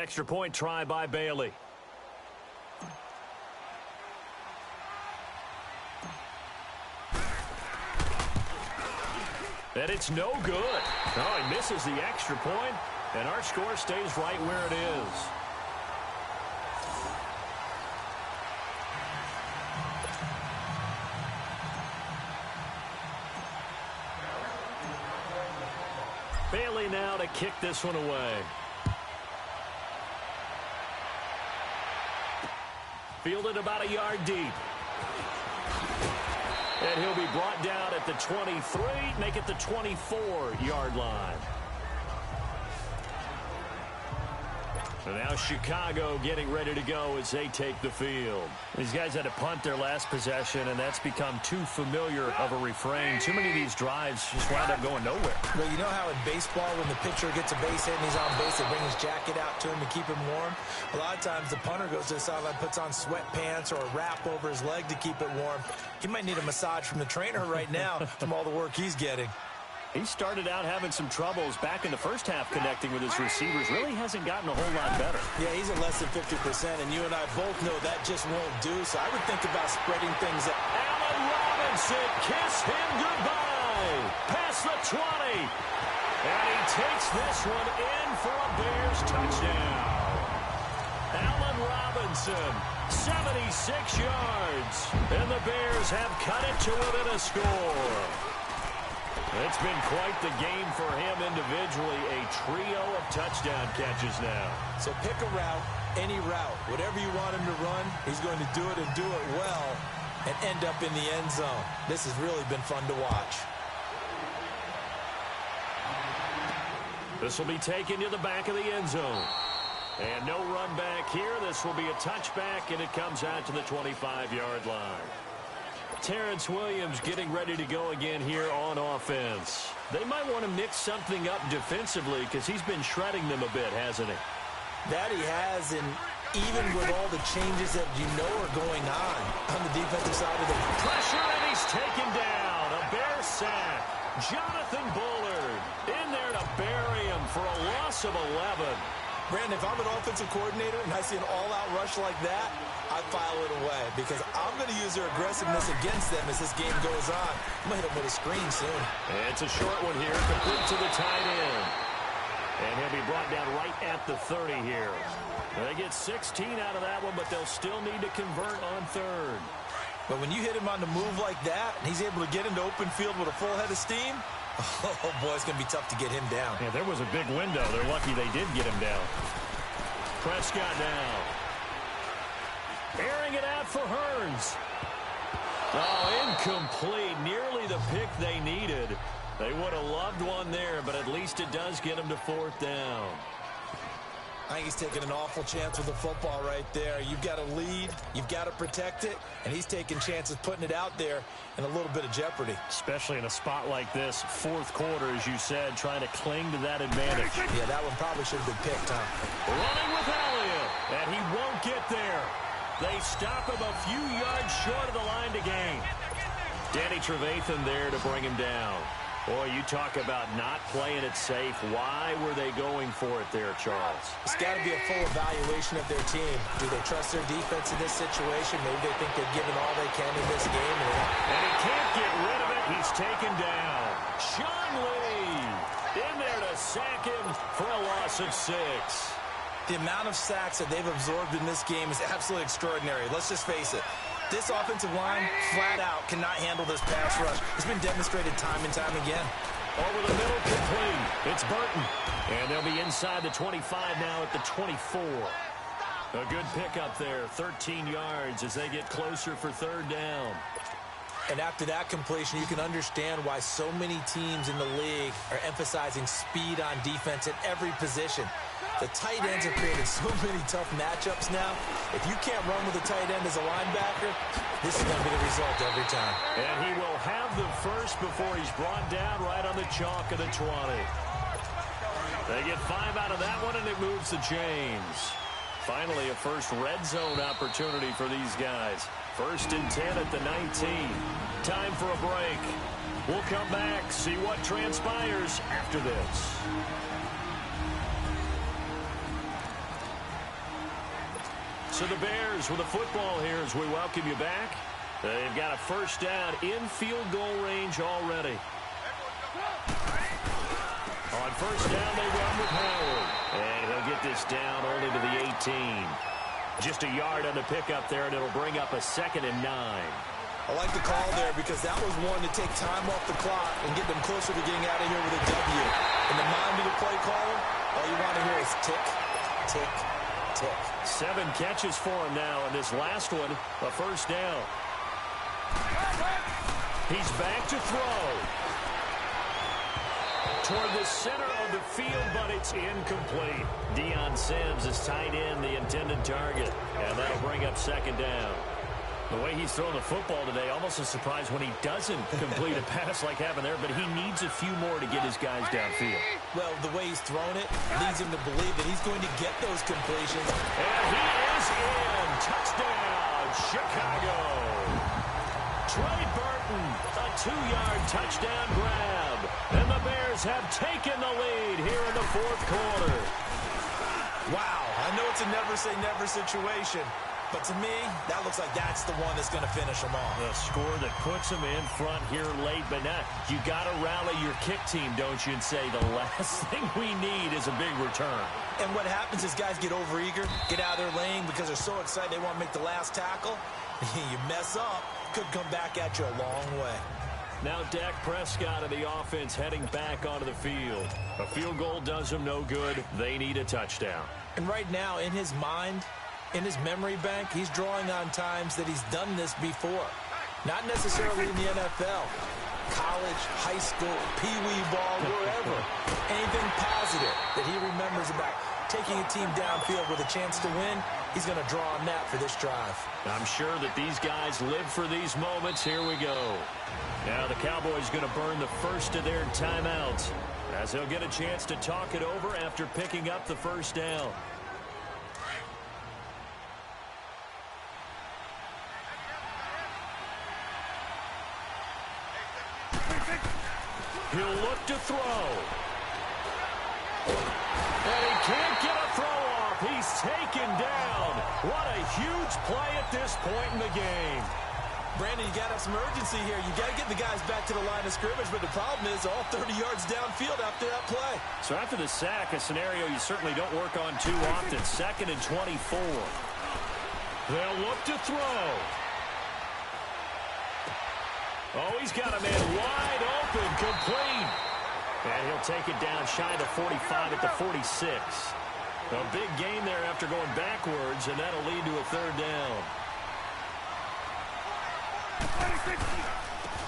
Extra point try by Bailey. And it's no good. Oh, he misses the extra point, and our score stays right where it is. Bailey now to kick this one away. Fielded about a yard deep. And he'll be brought down at the 23, make it the 24-yard line. And now Chicago getting ready to go as they take the field. These guys had to punt their last possession, and that's become too familiar of a refrain. Too many of these drives just wound up going nowhere. Well, you know how in baseball when the pitcher gets a base hit and he's on base, they bring his jacket out to him to keep him warm? A lot of times the punter goes to the sideline, puts on sweatpants or a wrap over his leg to keep it warm. He might need a massage from the trainer right now from all the work he's getting. He started out having some troubles back in the first half connecting with his receivers. Really hasn't gotten a whole lot better. Yeah, he's at less than 50%, and you and I both know that just won't do. So I would think about spreading things out. Allen Robinson, kiss him goodbye. Past the 20. And he takes this one in for a Bears touchdown. Allen Robinson, 76 yards. And the Bears have cut it to within a score. It's been quite the game for him individually. A trio of touchdown catches now. So pick a route, any route. Whatever you want him to run, he's going to do it and do it well and end up in the end zone. This has really been fun to watch. This will be taken to the back of the end zone. And no run back here. This will be a touchback, and it comes out to the 25-yard line. Terrence Williams getting ready to go again here on offense. They might want to mix something up defensively because he's been shredding them a bit, hasn't he? That he has, and even with all the changes that you know are going on the defensive side of the pressure, and he's taken down. A Bear sack. Jonathan Bullard in there to bury him for a loss of 11. Brandon, if I'm an offensive coordinator and I see an all-out rush like that, I file it away because I'm going to use their aggressiveness against them as this game goes on. I'm going to hit them with a screen soon. And it's a short one here, complete to the tight end. And he'll be brought down right at the 30 here. They get 16 out of that one, but they'll still need to convert on third. But when you hit him on the move like that, and he's able to get into open field with a full head of steam, oh, boy, it's going to be tough to get him down. Yeah, there was a big window. They're lucky they did get him down. Prescott now. Airing it out for Hearns. Oh, incomplete. Nearly the pick they needed. They would have loved one there, but at least it does get them to fourth down. I think he's taking an awful chance with the football right there. You've got to lead, you've got to protect it, and he's taking chances putting it out there in a little bit of jeopardy. Especially in a spot like this, fourth quarter, as you said, trying to cling to that advantage. Yeah, that one probably should have been picked, huh? Running with Elliott, and he won't get there. They stop him a few yards short of the line to gain. Danny Trevathan there to bring him down. Boy, you talk about not playing it safe. Why were they going for it there, Charles? It's got to be a full evaluation of their team. Do they trust their defense in this situation? Maybe they think they've given all they can in this game. And he can't get rid of it. He's taken down. Sean Lee in there to sack him for a loss of 6. The amount of sacks that they've absorbed in this game is absolutely extraordinary. Let's just face it. This offensive line, flat out, cannot handle this pass rush. It's been demonstrated time and time again. Over the middle, complete. It's Burton. And they'll be inside the 25 now at the 24. A good pickup there, 13 yards as they get closer for third down. And after that completion, you can understand why so many teams in the league are emphasizing speed on defense at every position. The tight ends have created so many tough matchups now. If you can't run with a tight end as a linebacker, this is going to be the result every time. And he will have the first before he's brought down right on the chalk of the 20. They get 5 out of that one, and it moves the chains. Finally, a first red zone opportunity for these guys. 1st and 10 at the 19. Time for a break. We'll come back, see what transpires after this. So the Bears with a football here as we welcome you back. They've got a first down in field goal range already. On first down, they run with Howard. And he'll get this down only to the 18. Just a yard on the pickup there, and it'll bring up a 2nd and 9. I like the call there because that was one to take time off the clock and get them closer to getting out of here with a W. In the mind of the play caller, all you want to hear is tick, tick, tick. 7 catches for him now, and this last one, a first down. He's back to throw. Toward the center of the field, but it's incomplete. Deion Sims is tight in the intended target, and that'll bring up 2nd down. The way he's throwing the football today, almost a surprise when he doesn't complete a pass like happened there, but he needs a few more to get his guys downfield. Well, the way he's thrown it leads him to believe that he's going to get those completions. And he is in. Touchdown, Chicago. Trey Burton, a 2-yard touchdown grab. And the Bears have taken the lead here in the 4th quarter. Wow, I know it's a never-say-never situation. But to me, that looks like that's the one that's going to finish them off. The score that puts them in front here late, but now you got to rally your kick team, don't you, and say the last thing we need is a big return. And what happens is guys get overeager, get out of their lane because they're so excited they want to make the last tackle. You mess up, could come back at you a long way. Now Dak Prescott of the offense heading back onto the field. A field goal does them no good. They need a touchdown. And right now, in his mind, in his memory bank, he's drawing on times that he's done this before. Not necessarily in the NFL. College, high school, pee-wee ball, wherever. Anything positive that he remembers about taking a team downfield with a chance to win, he's going to draw on that for this drive. I'm sure that these guys live for these moments. Here we go. Now the Cowboys going to burn the first of their timeouts as they'll get a chance to talk it over after picking up the first down. He'll look to throw. And he can't get a throw off. He's taken down. What a huge play at this point in the game. Brandon, you got to have some urgency here. You got to get the guys back to the line of scrimmage, but the problem is all 30 yards downfield after that play. So after the sack, a scenario you certainly don't work on too often. 2nd and 24. They'll look to throw. Oh, he's got a man wide open, complete. And he'll take it down shy of 45 at the 46. A big gain there after going backwards, and that'll lead to a 3rd down.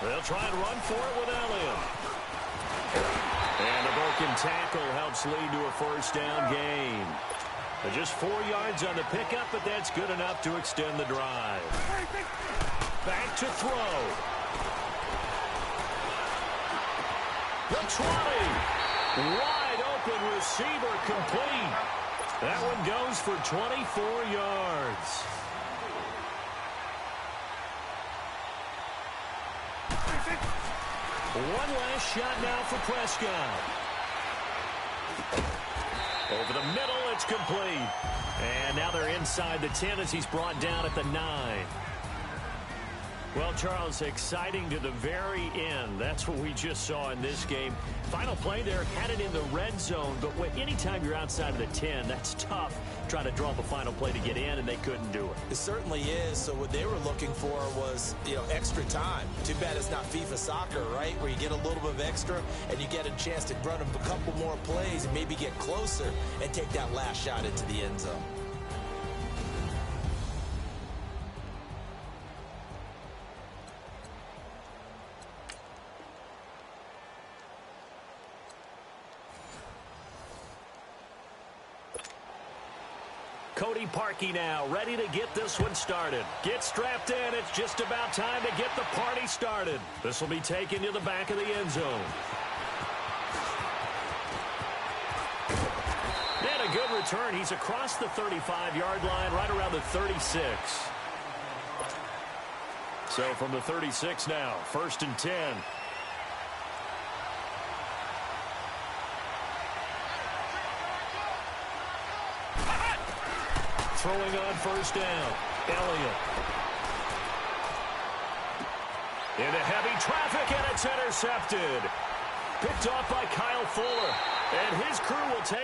They'll try and run for it with Elliott. And a broken tackle helps lead to a first down gain. Just 4 yards on the pickup, but that's good enough to extend the drive. Back to throw. The 20. Wide open receiver complete. That one goes for 24 yards. One last shot now for Prescott. Over the middle, it's complete. And now they're inside the 10 as he's brought down at the 9. Well, Charles, exciting to the very end. That's what we just saw in this game. Final play there, had it in the red zone, but anytime you're outside of the 10, that's tough trying to draw up a final play to get in, and they couldn't do it. It certainly is. So what they were looking for was, extra time. Too bad it's not FIFA soccer, right, where you get a little bit of extra and you get a chance to run a couple more plays and maybe get closer and take that last shot into the end zone. Cody Parkey now, ready to get this one started. Get strapped in. It's just about time to get the party started. This will be taken to the back of the end zone. And a good return. He's across the 35-yard line, right around the 36. So from the 36 now, 1st and 10. Throwing on first down, Elliott. Into heavy traffic, and it's intercepted. Picked off by Kyle Fuller. And his crew will take...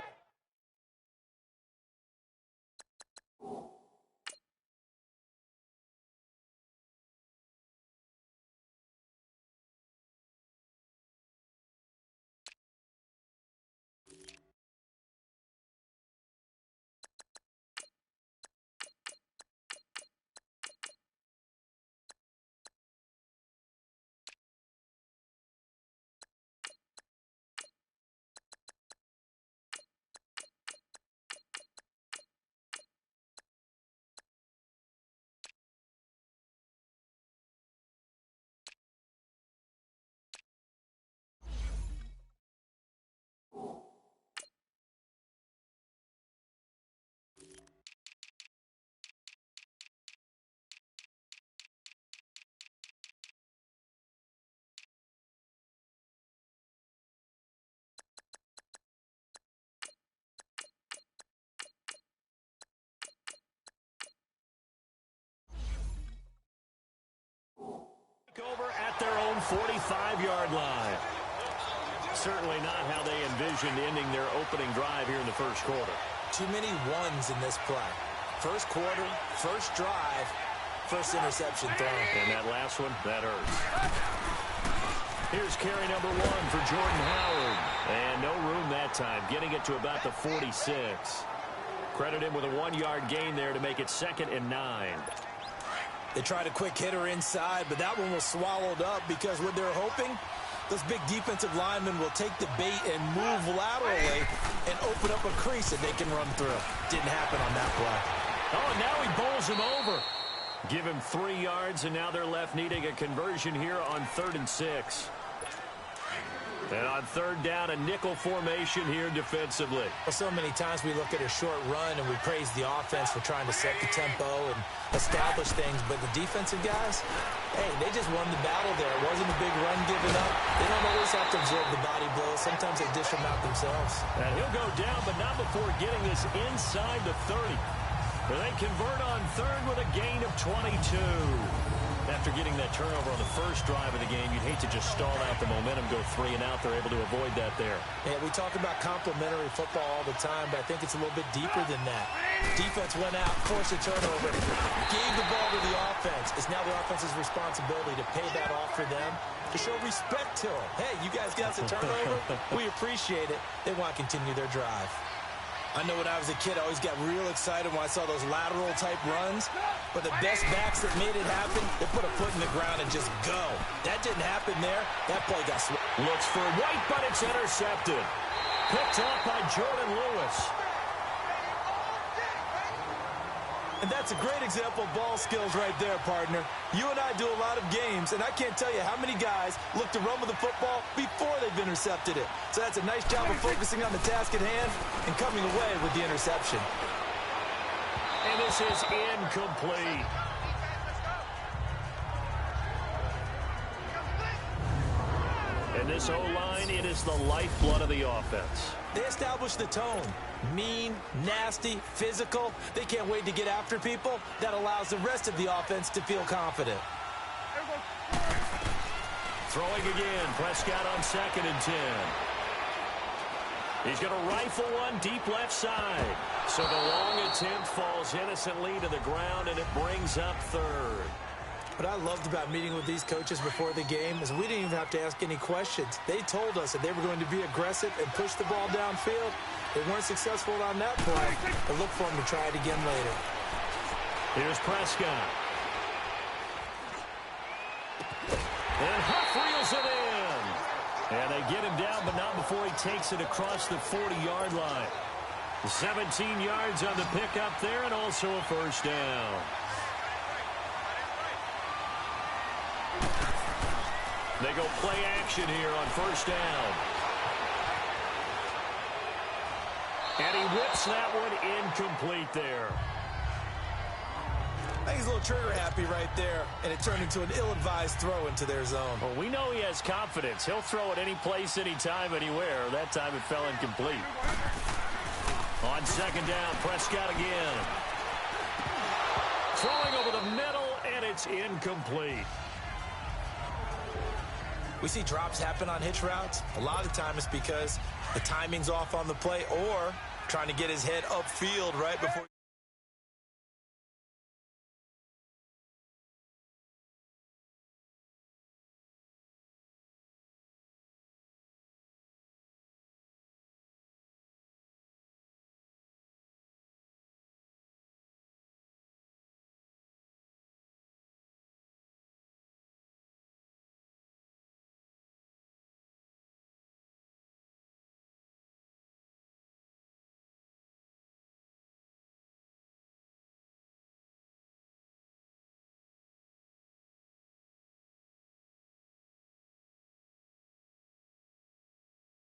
over at their own 45-yard line. Certainly not how they envisioned ending their opening drive here in the first quarter. Too many ones in this play. First quarter, first drive, first interception thrown. And that last one, that hurts. Here's carry number 1 for Jordan Howard. And no room that time, getting it to about the 46. Credit him with a 1-yard gain there to make it 2nd and 9. They tried a quick hitter inside, but that one was swallowed up because what they're hoping, those big defensive linemen will take the bait and move laterally and open up a crease that they can run through. Didn't happen on that play. Oh, now he bowls him over. Give him 3 yards, and now they're left needing a conversion here on 3rd and 6. And on 3rd down, a nickel formation here defensively. Well, so many times we look at a short run and we praise the offense for trying to set the tempo and establish things. But the defensive guys, hey, they just won the battle there. It wasn't a big run given up. They don't always have to absorb the body blows. Sometimes they dish them out themselves. And he'll go down, but not before getting this inside the 30. Where they convert on 3rd with a gain of 22. After getting that turnover on the first drive of the game, you'd hate to just stall out the momentum, go 3 and out. They're able to avoid that there. Yeah, we talk about complementary football all the time, but I think it's a little bit deeper than that. Defense went out, forced a turnover, gave the ball to the offense. It's now the offense's responsibility to pay that off for them, to show respect to them. Hey, you guys got the turnover? We appreciate it. They want to continue their drive. I know when I was a kid, I always got real excited when I saw those lateral-type runs. But the best backs that made it happen, they put a foot in the ground and just go. That didn't happen there. That play got looks for White, but it's intercepted. Picked off by Jordan Lewis. And that's a great example of ball skills right there, partner. You and I do a lot of games, and I can't tell you how many guys look to run with the football before they've intercepted it. So that's a nice job of focusing on the task at hand and coming away with the interception. And this is incomplete. And this O-line, it is the lifeblood of the offense. They establish the tone. Mean, nasty, physical. They can't wait to get after people. That allows the rest of the offense to feel confident. Throwing again. Prescott on 2nd and 10. He's going to rifle one deep left side. So the long attempt falls innocently to the ground, and it brings up 3rd. What I loved about meeting with these coaches before the game is we didn't even have to ask any questions. They told us that they were going to be aggressive and push the ball downfield. They weren't successful on that play, but look for them to try it again later. Here's Prescott. And Huff reels it in. And they get him down, but not before he takes it across the 40-yard line. 17 yards on the pickup there, and also a first down. They go play action here on first down. And he whips that one incomplete there. I think he's a little trigger happy right there, and it turned into an ill-advised throw into their zone. Well, we know he has confidence. He'll throw it any place, anytime, anywhere. That time it fell incomplete. On 2nd down, Prescott again. Throwing over the middle, and it's incomplete. We see drops happen on hitch routes. A lot of the time it's because the timing's off on the play or trying to get his head upfield right before.